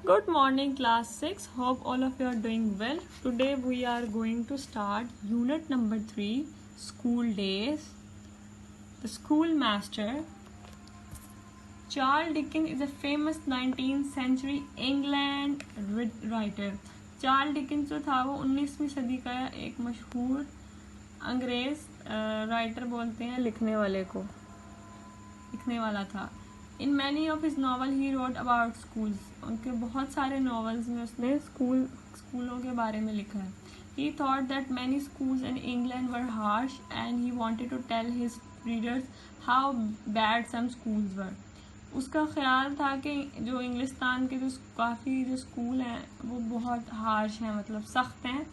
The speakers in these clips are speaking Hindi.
Good morning, class 6. Hope all of you are doing well. Today we are going to start unit number 3, School Days. The Schoolmaster. Charles Dickens is a famous 19th century England writer. Charles Dickens जो था वो 19वीं सदी का एक मशहूर अंग्रेज राइटर बोलते हैं, लिखने वाला था. In many of his novel he wrote about schools. उनके बहुत सारे नॉवेल्स में उसने स्कूलों के बारे में लिखा है. He thought that many schools in England were harsh and he wanted to tell his readers how bad some schools were. उसका ख्याल था कि जो इंग्लिस्तान के जो काफ़ी जो स्कूल हैं वो बहुत हार्श हैं, मतलब सख्त हैं,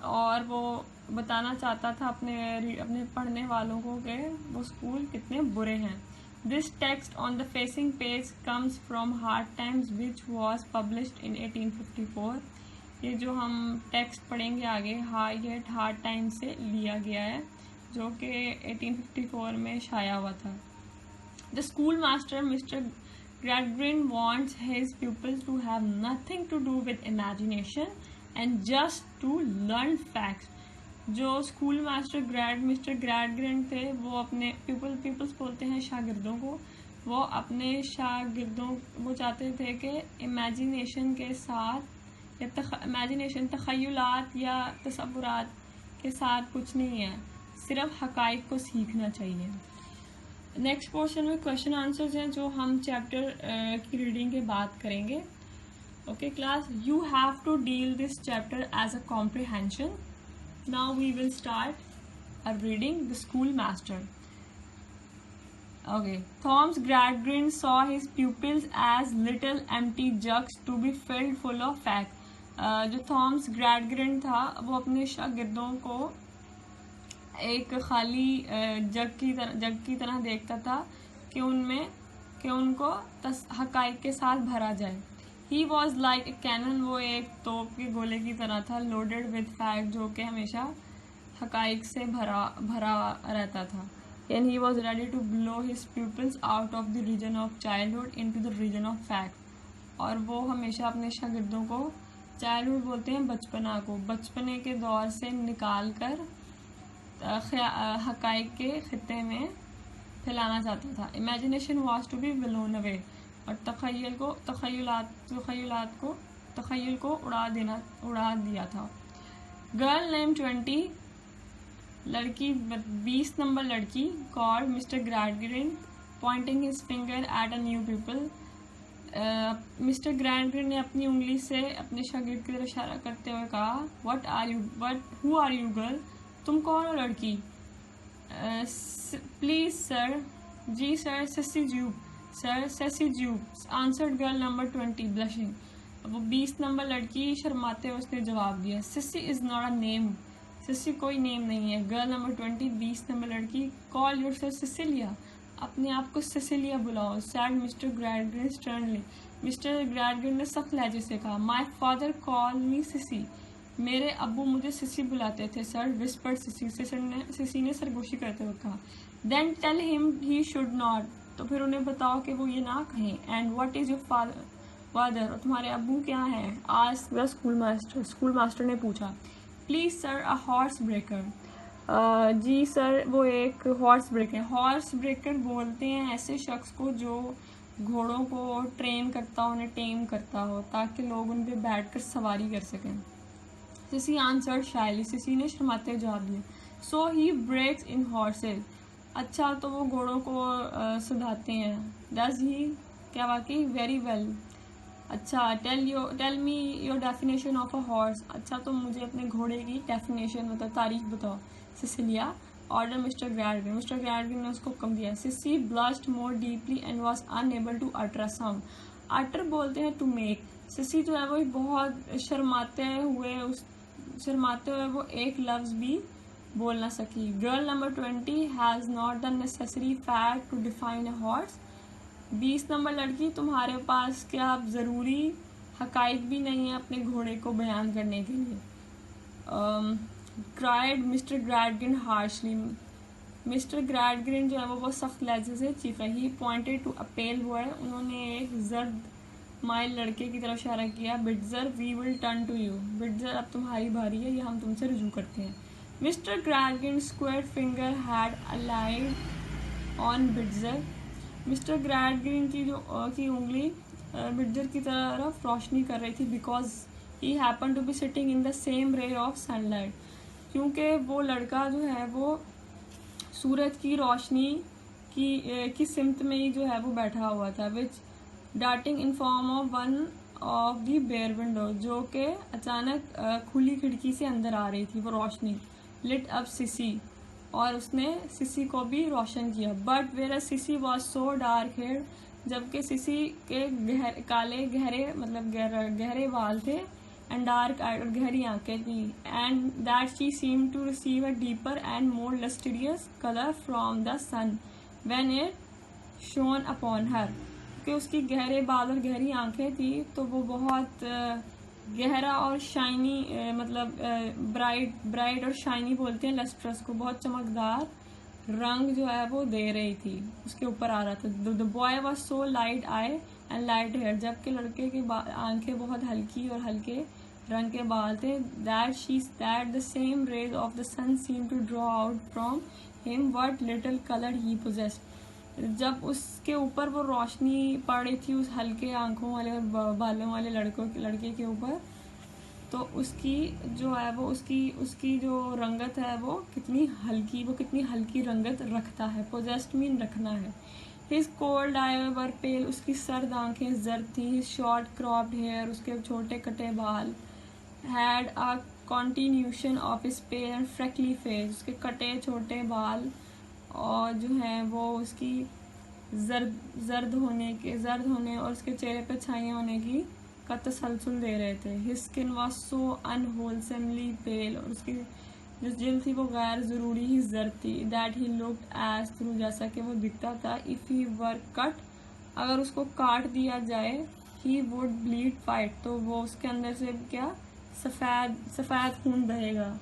और वो बताना चाहता था अपने पढ़ने वालों को कि वो स्कूल कितने बुरे हैं. This text on the facing page comes from Hard Times, which was published in 1854. ये जो हम टेक्स्ट पढ़ेंगे आगे हार्ड टाइम से लिया गया है, जो कि 1854 में शाया हुआ था. The schoolmaster, Mr. Gradgrind, wants his pupils to have nothing to do with imagination and just to learn facts. जो स्कूल मास्टर मिस्टर ग्रैडग्रिंड थे वो अपने पीपल्स बोलते हैं शागिर्दों को, वो अपने शागिर्दों वो चाहते थे कि इमेजिनेशन के साथ या तखय्युलात या तसव्वुरात के साथ कुछ नहीं है, सिर्फ हकाइक को सीखना चाहिए. नेक्स्ट पोर्शन में क्वेश्चन आंसर्स हैं जो हम चैप्टर की रीडिंग के बाद करेंगे. Okay class, you have to deal this chapter as a comprehension. Now we will start our reading The Schoolmaster. Okay. Thomas Gradgrind saw his pupils as little empty jugs to be filled full of facts. जो थॉमस ग्रैडग्रिंड था वो अपने शागिर्दों को एक खाली जग की तरह देखता था कि उनको हकाइक के साथ भरा जाए. He was like a cannon, वो एक तोप के गोले की तरह था, loaded with fact, जो कि हमेशा हकाइक से भरा रहता था. And he was ready to blow his pupils out of the region of childhood into the region of fact. और वो हमेशा अपने शागिर्दों को, childhood बोलते हैं बचपना को, बचपने के दौर से निकाल कर हकाइक के खित्ते में फैलाना चाहता था. Imagination was to be blown away, और तखय्युल को उड़ा दिया था. गर्ल नेम 20, लड़की 20 नंबर लड़की, called mister Gradgrind, pointing his finger at a new people. Mister Gradgrind ने अपनी उंगली से अपने शागिर्द की तरफ इशारा करते हुए कहा, हु आर यू गर्ल, तुम कौन हो लड़की. Please sir. जी sir. Sissy Jupe. Sir Sissy Jupe answered girl number 20 blushing. वो 20 नंबर लड़की शर्माते हुए उसने जवाब दिया. Sissy is not a name, Sissy कोई नेम नहीं है. गर्ल नंबर 20 20 नंबर लड़की, कॉल योरसेल्फ सिसिलिया, अपने आप को सिसिलिया बुलाओ. Said mister Gradgrind sternly, mister Gradgrind ने सख्त लहजे से कहा. My father call me Sissy, मेरे अब्बू मुझे सिसी बुलाते थे सर. विस्पर्ड सिसी ने सरगोशी करते हुए कहा. Then tell him he should not, तो फिर उन्हें बताओ कि वो ये ना कहें. And what is your father, और तुम्हारे अब्बू क्या हैं. आस्क्ड द स्कूल मास्टर ने पूछा. Please sir a horse breaker, जी सर वो एक हॉर्स ब्रेकर. हॉर्स ब्रेकर बोलते हैं ऐसे शख्स को जो घोड़ों को ट्रेन करता हो, उन्हें टेम करता हो, ताकि लोग उन पर बैठ कर सवारी कर सकें. सिसी आंसर्ड शायली, सिसी ने शर्माते हुए जवाब दिया. सो ही ब्रेक्स इन हॉर्सेज, अच्छा तो वो घोड़ों को सुधाते हैं. डज ही, क्या वाकई. Very well. अच्छा. Tell me your definition of a horse, अच्छा तो मुझे अपने घोड़े की डेफिनेशन मतलब तारीफ बताओ. Cecilia order mister Gradgrind, mister Gradgrind ने उसको हुक्म दिया. Sissy blushed more deeply and was unable to utter a sound. Utter बोलते हैं टू मेक. सिसी जो है वो बहुत शर्माते हुए वो एक लफ्ज भी बोल ना सकी. Girl number 20 has not the necessary fact to define a horse. 20 number लड़की, तुम्हारे पास क्या ज़रूरी हकाइक भी नहीं है अपने घोड़े को बयान करने के लिए. Cried mister Gradgrind harshly, mister Gradgrind जो है वो बहुत सख्त लहजे से चीखा. He pointed to a pale boy, उन्होंने एक जर्द स्माइल, लड़के की तरफ इशारा किया। Bitzer we will turn to you, Bitzer अब तुम्हारी बारी है, ये हम तुमसे रुजू करते हैं। Mister Gradgrind square finger had alighted on Bitzer, mister Gradgrind की उंगली बिटजर की तरफ रोशनी कर रही थी। Because he happen to be sitting in the same ray of sunlight, क्योंकि वो लड़का जो है वो सूरज की रोशनी की सिमत में ही जो है वो बैठा हुआ था। Which darting in form of one of the bare window, जो कि अचानक खुली खिड़की से अंदर आ रही थी वो रोशनी। लिट अप सिसी, और उसने सिसी को भी रोशन किया। But where Sissy was so dark head, जबकि सिसी के काले गहरे बाल थे। एंड डार्क आई, और गहरी आंखें थी। And that she seem to receive a deeper and more lustrous colour from the sun when it shone upon her, कि उसकी गहरे बाल और गहरी आंखें थी तो वो बहुत गहरा और शाइनी, मतलब ब्राइट और शाइनी बोलते हैं लस्ट्रस को, बहुत चमकदार रंग जो है वो दे रही थी, उसके ऊपर आ रहा था। The boy was so light eye and light hair, जबकि लड़के की आंखें बहुत हल्की और हल्के रंग के बाल थे। That the same rays of the sun seem to draw out from him what little colour he possessed, जब उसके ऊपर वो रोशनी पड़ रही थी उस हल्के आंखों वाले और बालों वाले लड़के के ऊपर, तो उसकी जो है वो उसकी जो रंगत है वो कितनी हल्की रंगत रखता है। पोजेस्ड मीन रखना है। हिज कोल्ड आई वर पेल, उसकी सर्द आंखें जर्द थी। हिज शॉर्ट क्रॉप्ड हेयर, उसके छोटे कटे बाल। Had a continuation of his pale and freckly face, उसके कटे छोटे बाल और जो है वो उसकी जर्द होने और उसके चेहरे पे छाइयाँ होने की का तसलसल दे रहे थे। हिज स्किन वॉज सो अनहोलसमली पेल, और उसकी जो जिल्द थी वो गैर ज़रूरी ही जर्द थी। That he looked as through, जैसा कि वो दिखता था। इफ़ ही वर कट, अगर उसको काट दिया जाए, ही वुड ब्लीड फाइट, तो वो उसके अंदर से क्या सफ़ेद खून बहेगा।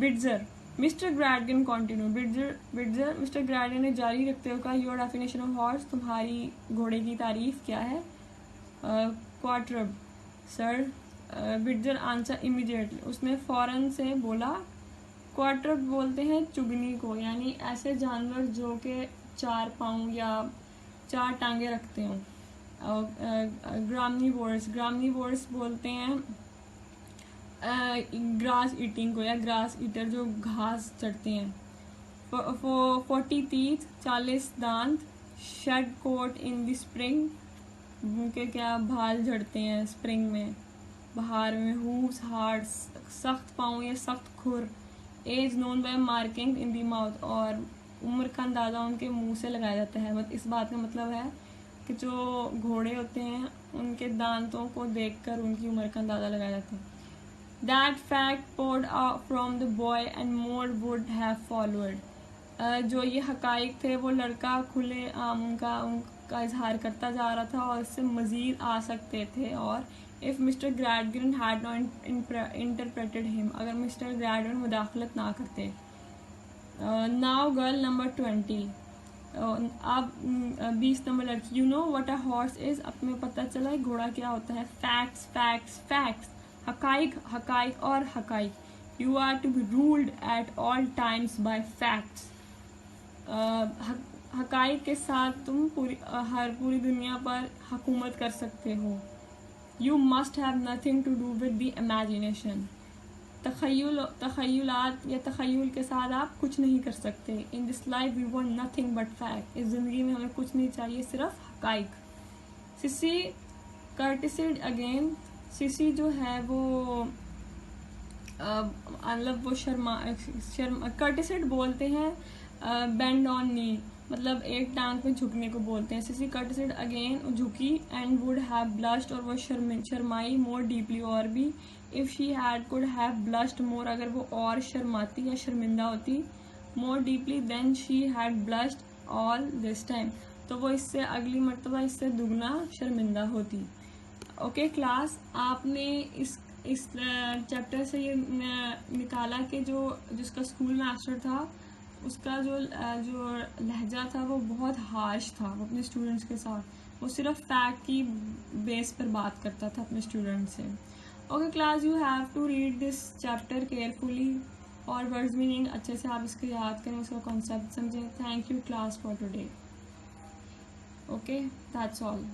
बिटजर मिस्टर ग्रैडगन कॉन्टिन्यू, बिटजर मिस्टर ग्रैडगन ने जारी रखते हुए कहा, योर डेफिनेशन ऑफ हॉर्स, तुम्हारी घोड़े की तारीफ क्या है। क्वार्टरब सर, बिटजर आंसर इमीडिएटली, उसने फौरन से बोला। क्वार्टरब बोलते हैं चुगनी को, यानी ऐसे जानवर जो कि 4 पाँव या 4 टांगे रखते हों। ग्रामनीवोर्स बोलते हैं ग्रास ईटिंग को, या ग्रास ईटर जो घास चढ़ते हैं। 40 teeth, 40 दांत। Shed coat in the spring, उनके क्या भाल झड़ते हैं स्प्रिंग में, बहार में। हूव्स हार्ड, सख्त पाँव या सख्त खुर। As known by marking in the mouth, और उम्र का अंदाज़ा उनके मुंह से लगाया जाता है। इस बात का मतलब है कि जो घोड़े होते हैं उनके दांतों को देखकर उनकी उम्र का अंदाज़ा लगाया जाता है। That fact poured out from the boy and more would have followed. जो ये हकाइक थे वो लड़का खुले आम उनका इजहार करता जा रहा था और इससे मज़ीद आ सकते थे। और if mister Gradgrind had not interpreted him, अगर मिस्टर ग्रैडगन मुदाखलत ना करते। नाउ गर्ल नंबर 20, अब 20 नंबर लड़की। You know what a horse is, अब तुम्हें पता चला है घोड़ा क्या होता है। फैक्ट्स फैक्ट्स फैक्ट्स, हकाइक और हकाइक। You are to be ruled at all times by facts, हकाइक के साथ तुम पूरी दुनिया पर हुकूमत कर सकते हो। You must have nothing to do with the imagination, तखय्युलात या तखय्युल के साथ आप कुछ नहीं कर सकते। In this life we want nothing but fact, इस ज़िंदगी में हमें कुछ नहीं चाहिए, सिर्फ हकाइक। सिसी कर्टिसिड अगेन, सिसी जो है वो मतलब वो कर्टिसिड बोलते हैं बेंड ऑन नी, मतलब एक टांग पे झुकने को बोलते हैं। सिसी कर्टिसिड अगेन, झुकी। एंड वुड हैव ब्लश्ड, और वो शर्माई। मोर डीपली, और भी। If she had could have blushed more, अगर वो और शर्माती या शर्मिंदा होती। More deeply than she had blushed all this time, तो वो इससे अगली मरतबा इससे दुगना शर्मिंदा होती। ओके क्लास, आपने इस चैप्टर से ये निकाला कि जिसका स्कूल मास्टर था उसका जो लहजा था वो बहुत हार्श था अपने स्टूडेंट्स के साथ। वो सिर्फ फैक्ट की बेस पर बात करता था अपने स्टूडेंट से. Okay class, you have to read this chapter carefully और वर्ड्स मीनिंग अच्छे से आप इसको याद करें, इसका कॉन्सेप्ट समझें. Thank you class for today. Okay, that's all.